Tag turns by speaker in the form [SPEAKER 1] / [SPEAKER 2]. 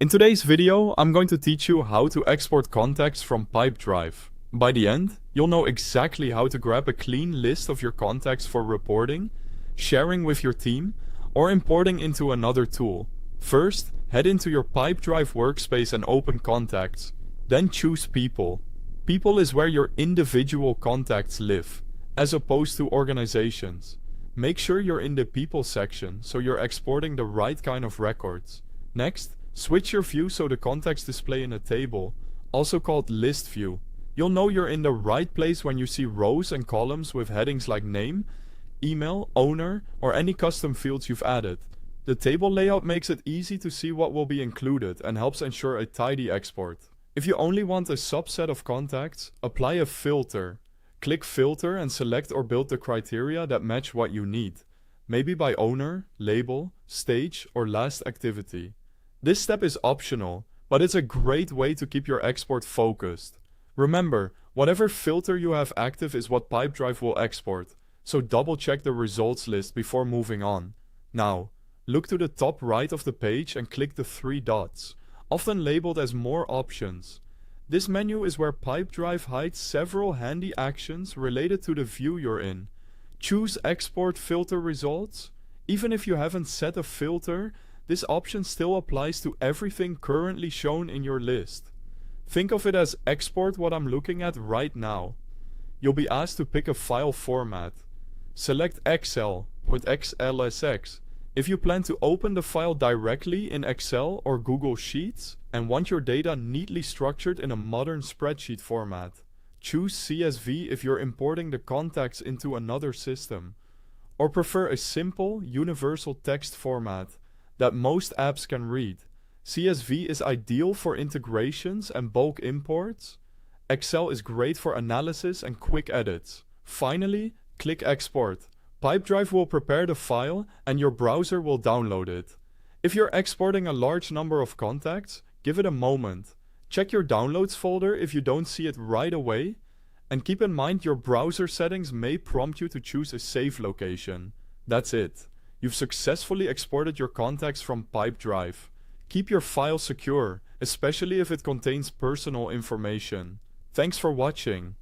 [SPEAKER 1] In today's video, I'm going to teach you how to export contacts from Pipedrive. By the end, you'll know exactly how to grab a clean list of your contacts for reporting, sharing with your team, or importing into another tool. First, head into your Pipedrive workspace and open Contacts. Then choose People. People is where your individual contacts live, as opposed to organizations. Make sure you're in the People section so you're exporting the right kind of records. Next, switch your view so the contacts display in a table, also called List View. You'll know you're in the right place when you see rows and columns with headings like name, email, owner, or any custom fields you've added. The table layout makes it easy to see what will be included and helps ensure a tidy export. If you only want a subset of contacts, apply a filter. Click Filter and select or build the criteria that match what you need, maybe by owner, label, stage, or last activity. This step is optional, but it's a great way to keep your export focused. Remember, whatever filter you have active is what Pipedrive will export, so double check the results list before moving on. Now, look to the top right of the page and click the three dots, often labeled as More Options. This menu is where Pipedrive hides several handy actions related to the view you're in. Choose Export Filter Results. Even if you haven't set a filter, this option still applies to everything currently shown in your list. Think of it as export what I'm looking at right now. You'll be asked to pick a file format. Select Excel with XLSX if you plan to open the file directly in Excel or Google Sheets and want your data neatly structured in a modern spreadsheet format. Choose CSV if you're importing the contacts into another system, or prefer a simple, universal text format that most apps can read. CSV is ideal for integrations and bulk imports. Excel is great for analysis and quick edits. Finally, click Export. Pipedrive will prepare the file and your browser will download it. If you're exporting a large number of contacts, give it a moment. Check your downloads folder if you don't see it right away, and keep in mind your browser settings may prompt you to choose a safe location. That's it. You've successfully exported your contacts from Pipedrive. Keep your file secure, especially if it contains personal information. Thanks for watching.